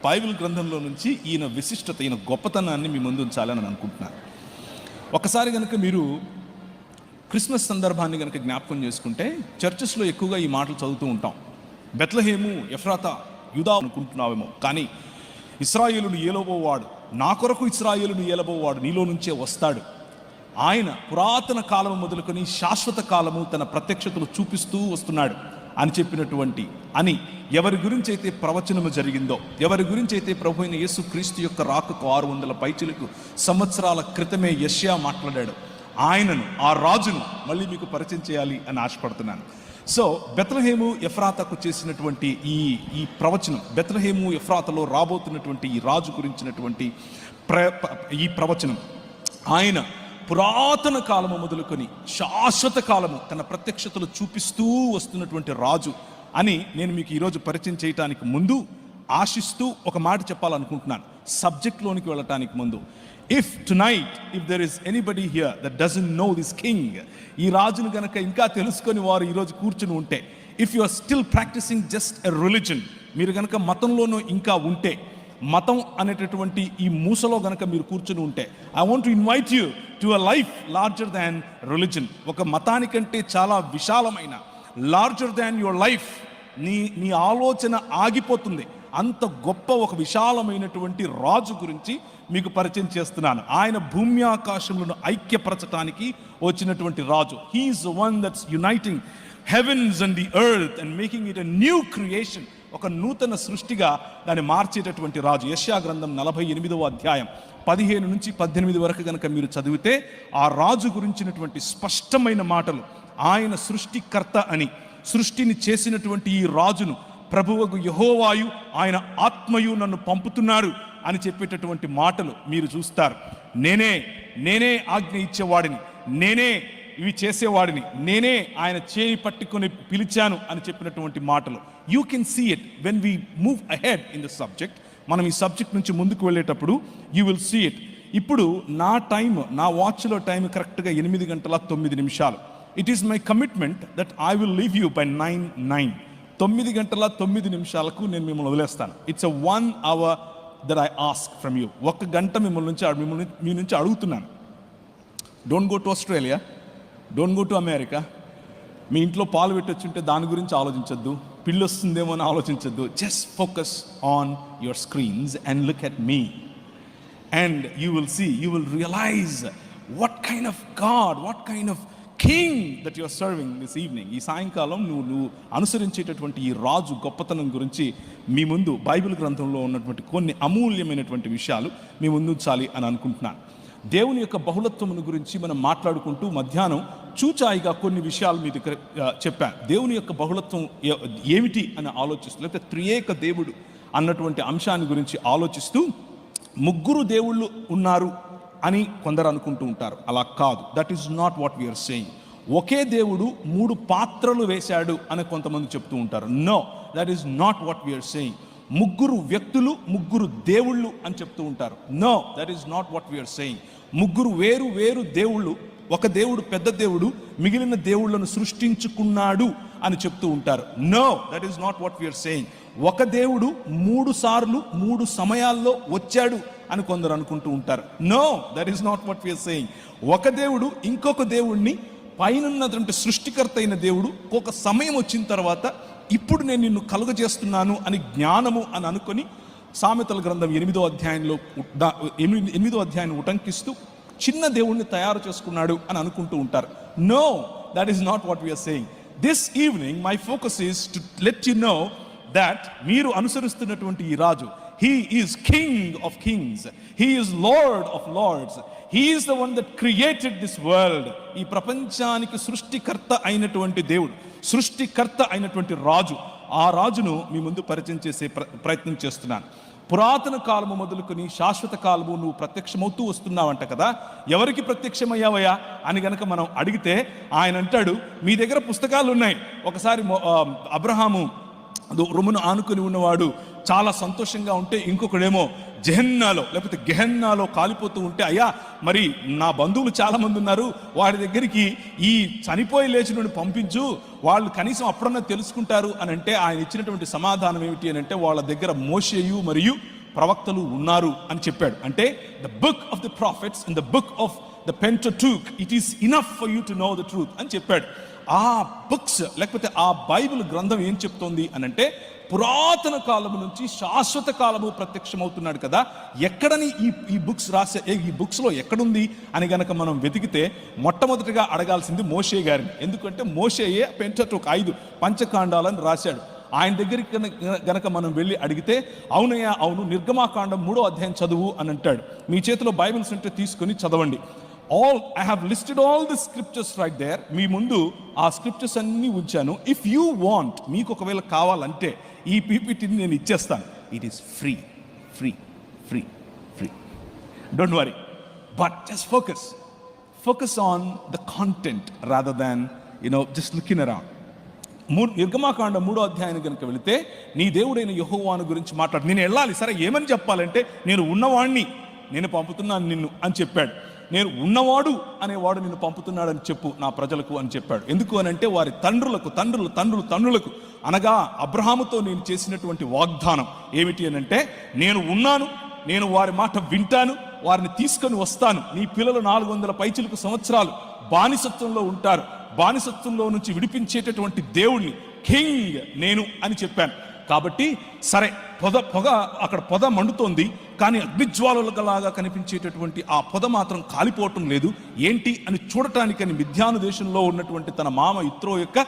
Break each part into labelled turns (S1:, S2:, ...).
S1: Bible గ్రంథంలో నుంచి ఈయన విశిష్టత, ఈయన గొప్పతనాన్ని మీ ముందు ఉంచాలని అనుకుంటున్నాను. ఒకసారి కనుక మీరు క్రిస్మస్ సందర్భాన్ని కనుక జ్ఞాపకం చేసుకుంటే చర్చెస్లో ఎక్కువగా ఈ మాటలు చదువుతూ ఉంటాం. బెత్లెహేము ఎఫ్రాతా యూదా అనుకుంటున్నావేమో, కానీ ఇశ్రాయేలును ఏలబోవాడు, నా కొరకు ఇశ్రాయేలును ఏలబోవాడు నీలో నుంచే వస్తాడు. ఆయన పురాతన కాలము మొదలుకొని శాశ్వత కాలము తన ప్రత్యక్షతలు చూపిస్తూ వస్తున్నాడు అని చెప్పినటువంటి అని ఎవరి గురించి అయితే ప్రవచనము జరిగిందో, ఎవరి గురించి అయితే ప్రభు అయిన యేసు క్రీస్తు యొక్క రాకకు 600 పైచిలకు సంవత్సరాల క్రితమే యెషయా మాట్లాడాడు, ఆయనను, ఆ రాజును మళ్ళీ మీకు పరిచయం చేయాలి అని ఆశపడుతున్నాను. సో బెత్లెహేము ఎఫ్రాతాకు చేసినటువంటి ఈ ప్రవచనం, బెత్లెహేము ఎఫ్రాతాలో రాబోతున్నటువంటి ఈ రాజు గురించినటువంటి ఈ ప్రవచనం, ఆయన పురాతన కాలము మొదలుకొని శాశ్వత కాలము తన ప్రత్యక్షతలు చూపిస్తూ వస్తున్నటువంటి రాజు అని నేను మీకు ఈరోజు పరిచయం చేయటానికి ముందు ఆశిస్తూ ఒక మాట చెప్పాలనుకుంటున్నాను. సబ్జెక్ట్లోనికి వెళ్ళటానికి ముందు, if there is anybody here that doesn't know this king, ఈ రాజును గనక ఇంకా తెలుసుకొని వారు ఈరోజు కూర్చుని ఉంటే, if you are still practising just a religion, మీరు గనక మతంలోనూ ఇంకా ఉంటే, మతం అనేటటువంటి ఈ మూసలో గనక మీరు కూర్చుని ఉంటే, I want to invite you to a life larger than religion. ఒక మతానికంటే చాలా విశాలమైన, లార్జర్ దాన్ యువర్ లైఫ్, నీ ఆలోచన ఆగిపోతుంది, అంత గొప్ప ఒక విశాలమైనటువంటి రాజు గురించి మీకు పరిచయం చేస్తున్నాను. ఆయన భూమి ఆకాశములను ఐక్యపరచడానికి వచ్చినటువంటి రాజు. He is the one that's uniting heavens and the earth and making it a new creation. ఒక నూతన సృష్టిగా దాన్ని మార్చేటటువంటి రాజు. యెషయా గ్రంథం 48వ అధ్యాయం 15 నుంచి 18 వరకు కనుక మీరు చదివితే ఆ రాజు గురించినటువంటి స్పష్టమైన మాటలు, ఆయన సృష్టికర్త అని, సృష్టిని చేసినటువంటి ఈ రాజును ప్రభువగు యెహోవాయు ఆయన ఆత్మయు నన్ను పంపుతున్నారు అని చెప్పేటటువంటి మాటలు మీరు చూస్తారు. నేనే ఆజ్ఞ ఇచ్చేవాడిని, నేనే ఇవి చేసేవాడిని, నేనే ఆయన చేయి పట్టుకొని పిలిచాను అని చెప్పినటువంటి మాటలు. You can see it when we move ahead in the subject. మనం ఈ సబ్జెక్ట్ నుంచి ముందుకు వెళ్ళేటప్పుడు యూ విల్ సీ ఇట్. ఇప్పుడు నా వాచ్లో టైం కరెక్ట్గా 8:09. It is my commitment that I will leave you by 9. 9:09 నేను మిమ్మల్ని వదిలేస్తాను. It's a 1 hour that I ask from you. 1 గంట మీ నుంచి అడుగుతున్నాను. Don't go to Australia, don't go to America. మీ ఇంట్లో పాలు పెట్టొచ్చుంటే దాని గురించి ఆలోచించద్దు, పిల్లి వస్తుందేమో అని ఆలోచించద్దు. Just focus on your screens and look at me and you will realize what kind of God, what kind of king that you are serving this evening. ఈ సాయంకాలం నువ్వు అనుసరించేటటువంటి ఈ రాజు గొప్పతనం గురించి మీ ముందు బైబిల్ గ్రంథంలో ఉన్నటువంటి కొన్ని అమూల్యమైనటువంటి విషయాలు మీ ముందు ఉంచాలి అని అనుకుంటున్నాను. దేవుని యొక్క బహుళత్వమును గురించి మనం మాట్లాడుకుంటూ మధ్యాహ్నం చూచాయిగా కొన్ని విషయాలు మీ దగ్గర చెప్పాను. దేవుని యొక్క బహుళత్వం ఏమిటి అని ఆలోచిస్తూ, లేకపోతే త్రియేక దేవుడు అన్నటువంటి అంశాన్ని గురించి ఆలోచిస్తూ, 3 దేవుళ్ళు ఉన్నారు అని కొందరు అనుకుంటూ ఉంటారు. అలా కాదు. That is not what we are saying. ఒకే దేవుడు 3 పాత్రలు వేశాడు అని కొంతమంది చెప్తూ ఉంటారు. No, that is not what we are saying. 3 వ్యక్తులు, 3 దేవుళ్ళు అని చెప్తూ ఉంటారు. No, that is not what we are saying. 3 వేరు దేవుళ్ళు, ఒక దేవుడు పెద్ద దేవుడు మిగిలిన దేవుళ్లను సృష్టించుకున్నాడు అని చెప్తూ ఉంటారు. No, that is not what we are saying. ఒక దేవుడు 3 సార్లు 3 సమయాల్లో వచ్చాడు అని కొందరు అనుకుంటూ ఉంటారు. No, that is not what we are saying. ఒక దేవుడు ఇంకొక దేవుడిని, పైనున్నటువంటి సృష్టికర్త అయిన దేవుడు ఒక సమయం వచ్చిన తర్వాత ఇప్పుడు నేను నిన్ను కలుగజేస్తున్నాను అని జ్ఞానము అని అనుకొని సామెతల గ్రంథం 8వ అధ్యాయాన్ని ఉటంకిస్తూ చిన్న దేవుణ్ణి తయారు చేసుకున్నాడు అని అనుకుంటూ ఉంటారు. No, that is not what we are saying. This evening my focus is to let you know that మీరు అనుసరిస్తున్నటువంటి ఈ రాజు, he is king of kings, he is lord of lords, he is the one that created this world. ఈ ప్రపంచానికి సృష్టికర్త అయినటువంటి దేవుడు, సృష్టికర్త అయినటువంటి రాజు, ఆ రాజును మీ ముందు పరిచయం చేసే ప్రయత్నం చేస్తున్నాను. పురాతన కాలము మొదలుకొని శాశ్వత కాలము నువ్వు ప్రత్యక్షమవుతూ వస్తున్నావంట కదా, ఎవరికి ప్రత్యక్షమయ్యావయ్యా అని గనక మనం అడిగితే ఆయన అంటాడు, మీ దగ్గర పుస్తకాలు ఉన్నాయి. ఒకసారి అబ్రహాము రొమ్మును ఆనుకొని ఉన్నవాడు చాలా సంతోషంగా ఉంటే, ఇంకొకడేమో జెహన్నాలో లేకపోతే గెహన్నాలో కాలిపోతూ ఉంటే, అయ్యా మరి నా బంధువులు చాలా మంది ఉన్నారు, వాడి దగ్గరికి ఈ చనిపోయి లేచినోడిని పంపించు, వాళ్ళు కనీసం అప్పుడన్నా తెలుసుకుంటారు అని అంటే ఆయన ఇచ్చినటువంటి సమాధానం ఏమిటి అని అంటే, వాళ్ళ దగ్గర మోషేయు మరియు ప్రవక్తలు ఉన్నారు అని చెప్పాడు. అంటే the book of the prophets and the book of the Pentateuch, it is enough for you to know the truth అని చెప్పాడు. ఆ బుక్స్ లేకపోతే ఆ బైబిల్ గ్రంథం ఏం చెప్తోంది అని అంటే, పురాతన కాలము నుంచి శాశ్వత కాలము ప్రత్యక్షమవుతున్నాడు కదా, ఎక్కడని ఈ బుక్స్ రాసే, ఈ బుక్స్ లో ఎక్కడుంది అని గనక మనం వెతికితే మొట్టమొదటిగా అడగాల్సింది మోషే గారిని. ఎందుకంటే మోషేయే పెంటటూక్ 5 పంచకాండాలను రాశాడు. ఆయన దగ్గరికి గనక మనం వెళ్ళి అడిగితే, అవునయ్యా అవును, నిర్గమాకాండం 3వ అధ్యాయం చదువు అని అంటాడు. మీ చేతిలో బైబిల్స్ ఉంటే తీసుకొని చదవండి. I have listed all the scriptures right there. మీ ముందు ఆ స్క్రిప్చర్స్ అన్ని ఉంచాను. ఇఫ్ యూ వాంట్, మీకు ఒకవేళ కావాలంటే ఈ పీపీటీని నేను ఇచ్చేస్తాను. It is free free free free. Don't worry, but just focus on the content rather than just looking around. నిర్గమాకాండం 3వ అధ్యాయానికి కనుక వెళితే, నీ దేవుడైన యెహోవాను గురించి మాట్లాడు. నేను వెళ్ళాలి, సరే ఏమని చెప్పాలంటే, నేను ఉన్నవాణ్ణి, నేను పంపుతున్నాను నిన్ను అని చెప్పాడు. నేను ఉన్నవాడు అనేవాడు నిన్ను పంపుతున్నాడని చెప్పు నా ప్రజలకు అని చెప్పాడు. ఎందుకు అని అంటే, వారి తండ్రులకు అనగా అబ్రహాముతో నేను చేసినటువంటి వాగ్దానం ఏమిటి అని అంటే, నేను ఉన్నాను, నేను వారి మాట వింటాను, వారిని తీసుకొని వస్తాను. నీ పిల్లలు 400 పైచిలకు సంవత్సరాలు బానిసత్వంలో ఉంటారు, బానిసత్వంలో నుంచి విడిపించేటటువంటి దేవుణ్ణి, కింగ్ నేను అని చెప్పాను. కాబట్టి సరే, అక్కడ పొద మండుతోంది, కానీ అగ్నిజ్వాలలాగా కనిపించేటటువంటి ఆ పొద మాత్రం కాలిపోవటం లేదు. ఏంటి అని చూడటానికని మిద్యాను దేశంలో ఉన్నటువంటి తన మామ ఇత్రో యొక్క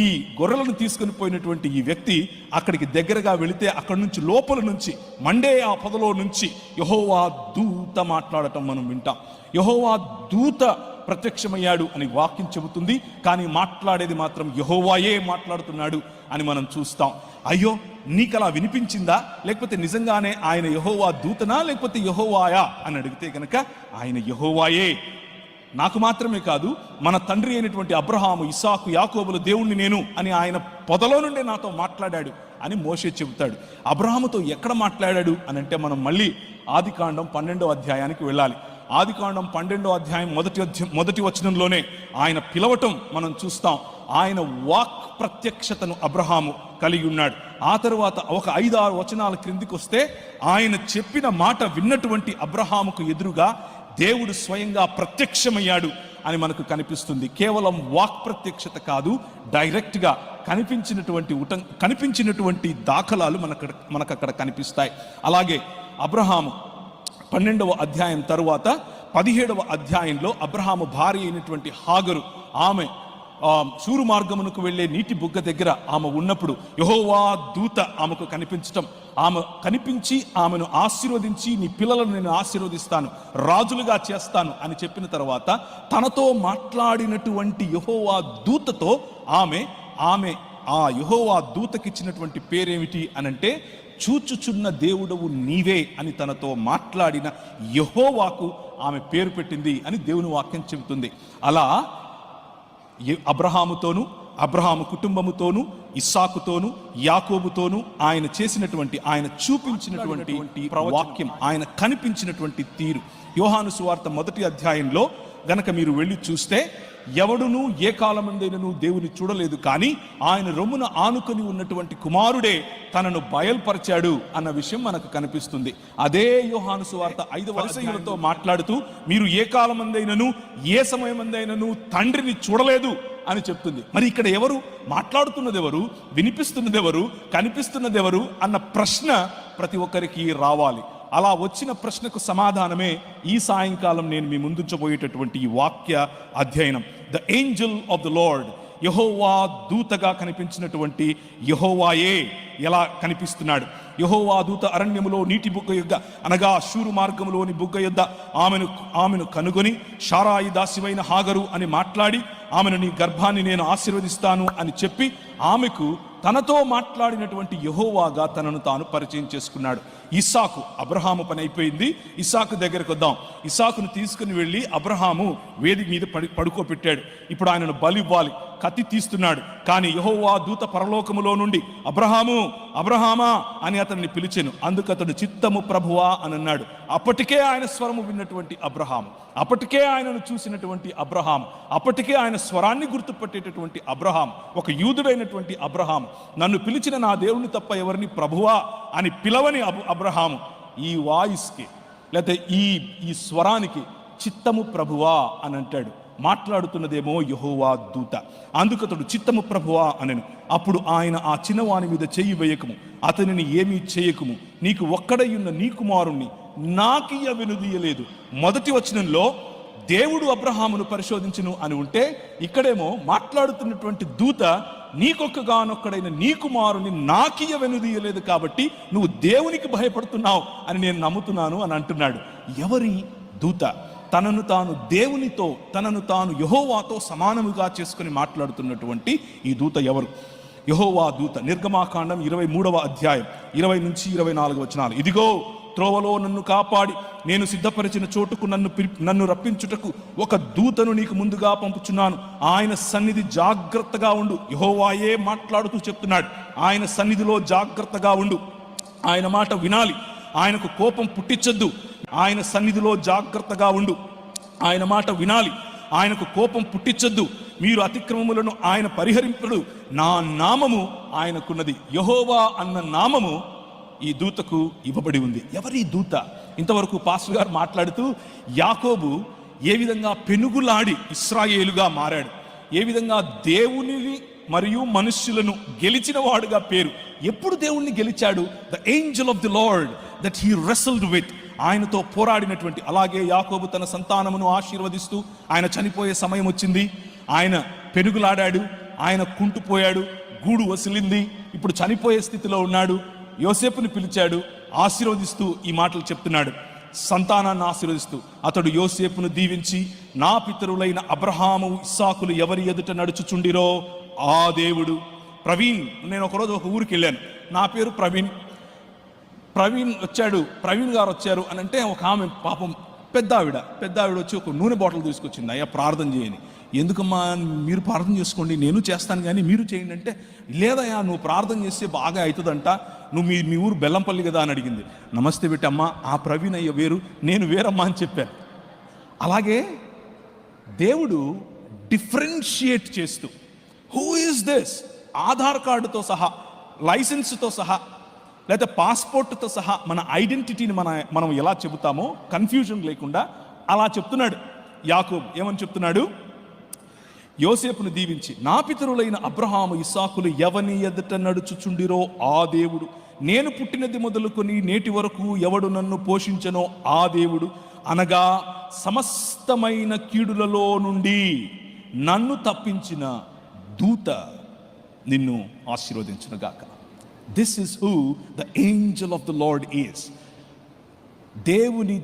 S1: ఈ గొర్రెలను తీసుకుని పోయినటువంటి ఈ వ్యక్తి అక్కడికి దగ్గరగా వెళితే, అక్కడి నుంచి లోపల నుంచి మండే ఆ పొదలో నుంచి యెహోవా దూత మాట్లాడటం మనం వింటాం. యెహోవా దూత ప్రత్యక్షమయ్యాడు అని వాక్యం చెబుతుంది, కానీ మాట్లాడేది మాత్రం యెహోవాయే మాట్లాడుతున్నాడు అని మనం చూస్తాం. అయ్యో, నీకు అలా వినిపించిందా, లేకపోతే నిజంగానే ఆయన యెహోవా దూతనా, లేకపోతే యెహోవాయా అని అడిగితే కనుక ఆయన యెహోవాయే. నాకు మాత్రమే కాదు, మన తండ్రి అయినటువంటి అబ్రహాము, ఇస్సాకు, యాకోబుల దేవుణ్ణి నేను అని ఆయన పొదలో నుండే నాతో మాట్లాడాడు అని మోషే చెబుతాడు. అబ్రహాముతో ఎక్కడ మాట్లాడాడు అని అంటే, మనం మళ్ళీ ఆదికాండం 12వ అధ్యాయానికి వెళ్ళాలి. ఆదికాండం 12వ అధ్యాయం మొదటి వచనంలోనే ఆయన పిలవటం మనం చూస్తాం. ఆయన వాక్ ప్రత్యక్షతను అబ్రహాము కలిగి ఉన్నాడు. ఆ తరువాత ఒక 5-6 వచనాల క్రిందికి వస్తే, ఆయన చెప్పిన మాట విన్నటువంటి అబ్రహాముకు ఎదురుగా దేవుడు స్వయంగా ప్రత్యక్షమయ్యాడు అని మనకు కనిపిస్తుంది. కేవలం వాక్ ప్రత్యక్షత కాదు, డైరెక్ట్ గా కనిపించినటువంటి దాఖలాలు మనకు అక్కడ కనిపిస్తాయి. అలాగే అబ్రహాము 12వ అధ్యాయం తరువాత 17వ అధ్యాయంలో అబ్రహాము భార్య అయినటువంటి హాగరు, ఆమె శూరు మార్గమునకు వెళ్లే నీటి బుగ్గ దగ్గర ఆమె ఉన్నప్పుడు యెహోవా దూత ఆమెకు కనిపించటం, ఆమె కనిపించి ఆమెను ఆశీర్వదించి, నీ పిల్లలను నేను ఆశీర్వదిస్తాను, రాజులుగా చేస్తాను అని చెప్పిన తర్వాత, తనతో మాట్లాడినటువంటి యెహోవా దూతతో ఆమె ఆ యెహోవా దూతకిచ్చినటువంటి పేరేమిటి అనంటే, చూచుచున్న దేవుడవు నీవే అని తనతో మాట్లాడిన యెహోవాకు ఆమె పేరు పెట్టింది అని దేవుని వాక్యం చెబుతుంది. అలా అబ్రహాముతోను, అబ్రహాము కుటుంబముతోను, ఇస్సాకుతోను, యాకోబుతోను ఆయన చేసినటువంటి, ఆయన చూపించినటువంటి వాక్యం, ఆయన కనిపించినటువంటి తీరు. యోహాను సువార్త 1వ అధ్యాయంలో గనక మీరు వెళ్ళి చూస్తే, ఎవడును ఏ కాలమందైనను దేవుని చూడలేదు, కానీ ఆయన రొమ్మున ఆనుకొని ఉన్నటువంటి కుమారుడే తనను బయల్పరిచాడు అన్న విషయం మనకు కనిపిస్తుంది. అదే యోహాను సువార్త 5వ అధ్యాయంలో మాట్లాడుతూ, మీరు ఏ కాలమందైనను ఏ సమయమందైనను తండ్రిని చూడలేదు అని చెప్తుంది. మరి ఇక్కడ ఎవరు మాట్లాడుతున్నది, ఎవరు వినిపిస్తున్నది, ఎవరు కనిపిస్తున్నది, ఎవరు అన్న ప్రశ్న ప్రతి ఒక్కరికి రావాలి. అలా వచ్చిన ప్రశ్నకు సమాధానమే ఈ సాయంకాలం నేను మీ ముందుంచబోయేటటువంటి ఈ వాక్య అధ్యయనం. The angel of the Lord, Jehovah దూతగా కనిపించినటువంటి యెహోవాయే ఎలా కనిపిస్తున్నాడు. యెహోవా దూత అరణ్యములో నీటి బుగ్గ యొద్ద, అనగా శూరు మార్గములోని బుగ్గ యొద్ద ఆమెను కనుగొని, షారాయి దాసివైన హాగరు అని మాట్లాడి, ఆమెను నీ గర్భాన్ని నేను ఆశీర్వదిస్తాను అని చెప్పి ఆమెకు తనతో మాట్లాడినటువంటి యెహోవాగా తనను తాను పరిచయం చేసుకున్నాడు. ఇస్సాకు, అబ్రహాము పని అయిపోయింది, ఇస్సాకు దగ్గరకు వద్దాం. ఇస్సాకును తీసుకుని వెళ్ళి అబ్రహాము వేది మీద పడుకోబెట్టాడు. ఇప్పుడు ఆయనను బలి ఇవ్వాలి, కత్తి తీస్తున్నాడు. కానీ యెహోవా దూత పరలోకములో నుండి అబ్రహాము, అబ్రహామా అని అతన్ని పిలిచెను. అందుకు అతడు చిత్తము ప్రభువా అని అన్నాడు. అప్పటికే ఆయన స్వరము విన్నటువంటి అబ్రహాము, అప్పటికే ఆయనను చూసినటువంటి అబ్రహాం, అప్పటికే ఆయన స్వరాన్ని గుర్తుపట్టేటటువంటి అబ్రహాం, ఒక యూదుడైనటువంటి అబ్రహాం, నన్ను పిలిచిన నా దేవుని తప్ప ఎవరిని ప్రభువా అని పిలవని అబ్రహాము ఈ వాయిస్కి లేకపోతే ఈ స్వరానికి చిత్తము ప్రభువా అని అంటాడు. మాట్లాడుతున్నదేమో యెహోవా దూత. అందుకతడు చిత్తము ప్రభువా అనెను. అప్పుడు ఆయన ఆ చిన్నవాని మీద చెయ్యి వేయకము, అతనిని ఏమీ చేయకము, నీకు ఒక్కడయ్యున్న నీ కుమారుణ్ణి నాకియ వెనుదీయలేదు. మొదటి వచనంలో దేవుడు అబ్రహామును పరిశోధించును అని ఉంటే, ఇక్కడేమో మాట్లాడుతున్నటువంటి దూత నీకొక్కగానొక్కడైన నీ కుమారుని నాకియ వెనుదీయలేదు కాబట్టి నువ్వు దేవునికి భయపడుతున్నావు అని నేను నమ్ముతున్నాను అని అంటున్నాడు. ఎవరి దూత? తనను తాను దేవునితో, తనను తాను యెహోవాతో సమానముగా చేసుకుని మాట్లాడుతున్నటువంటి ఈ దూత ఎవరు? యెహోవా దూత. నిర్గమాకాండం 23వ అధ్యాయం 20 నుంచి 24 వచనాలు. ఇదిగో త్రోవలో నన్ను కాపాడి నేను సిద్ధపరిచిన చోటుకు నన్ను రప్పించుటకు ఒక దూతను నీకు ముందుగా పంపుచున్నాను. ఆయన సన్నిధి జాగ్రత్తగా ఉండు. యెహోవాయే మాట్లాడుతూ చెప్తున్నాడు. ఆయన సన్నిధిలో జాగ్రత్తగా ఉండు, ఆయన మాట వినాలి, ఆయనకు కోపం పుట్టించొద్దు. ఆయన సన్నిధిలో జాగ్రత్తగా ఉండు, ఆయన మాట వినాలి, ఆయనకు కోపం పుట్టించొద్దు. మీరు అతిక్రమములను ఆయన పరిహరింపుడు. నా నామము ఆయనకున్నది. యెహోవా అన్న నామము ఈ దూతకు ఇవ్వబడి ఉంది. ఎవరి దూత? ఇంతవరకు పాస్టర్ గారు మాట్లాడుతూ యాకోబు ఏ విధంగా పెనుగులాడి ఇశ్రాయేలుగా మారాడు, ఏ విధంగా దేవునిని మరియు మనుష్యులను గెలిచిన వాడుగా పేరు. ఎప్పుడు దేవుణ్ణి గెలిచాడు? The angel of the lord that he wrestled with, ఆయనతో పోరాడినటువంటి. అలాగే యాకోబు తన సంతానమును ఆశీర్వదిస్తూ ఆయన చనిపోయే సమయం వచ్చింది, ఆయన పెనుగులాడాడు, ఆయన కుంటుపోయాడు, గూడు వసిలింది, ఇప్పుడు చనిపోయే స్థితిలో ఉన్నాడు. యోసేపుని పిలిచాడు, ఆశీర్వదిస్తూ ఈ మాటలు చెప్తున్నాడు. సంతానాన్ని ఆశీర్వదిస్తూ అతడు యోసేపును దీవించి, నా పితరులైన అబ్రహాము ఇస్సాకులు ఎవరి ఎదుట నడుచుచుండిరో ఆ దేవుడు. ప్రవీణ్, నేను ఒకరోజు ఒక ఊరికి వెళ్ళాను, నా పేరు ప్రవీణ్ వచ్చాడు, ప్రవీణ్ గారు వచ్చారు అని అంటే ఒక ఆమె పాపం పెద్ద ఆవిడ వచ్చి ఒక నూనె బాటిల్ తీసుకొచ్చింది. అయ్యా ప్రార్థన చేయని. ఎందుకమ్మా, మీరు ప్రార్థన చేసుకోండి, నేను చేస్తాను కానీ మీరు చేయండి అంటే, లేదయ్యా నువ్వు ప్రార్థన చేస్తే బాగా అవుతుందంట, నువ్వు మీ ఊరు బెల్లంపల్లి కదా అని అడిగింది. నమస్తే పెట్టమ్మా, ఆ ప్రవీణ్ అయ్య వేరు, నేను వేరమ్మా అని చెప్పాను. అలాగే దేవుడు డిఫరెన్షియేట్ చేస్తూ, హూ ఈజ్ దిస్, ఆధార్ కార్డుతో సహా, లైసెన్స్తో సహా, లేదా పాస్పోర్ట్తో సహా మన ఐడెంటిటీని మనం ఎలా చెబుతామో కన్ఫ్యూజన్ లేకుండా అలా చెప్తున్నాడు యాకోబు. ఏమని చెప్తున్నాడు? యోసేపును దీవించి, నా పితరులైన అబ్రహాము ఇస్సాకులు ఎవని ఎదుట నడుచుచుండిరో ఆ దేవుడు, నేను పుట్టినది మొదలుకొని నేటి వరకు ఎవడు నన్ను పోషించనో ఆ దేవుడు, అనగా సమస్తమైన కీడులలో నుండి నన్ను తప్పించిన దూత నిన్ను ఆశీర్వదించునుగాక. This is who the angel of the Lord is. దేవుని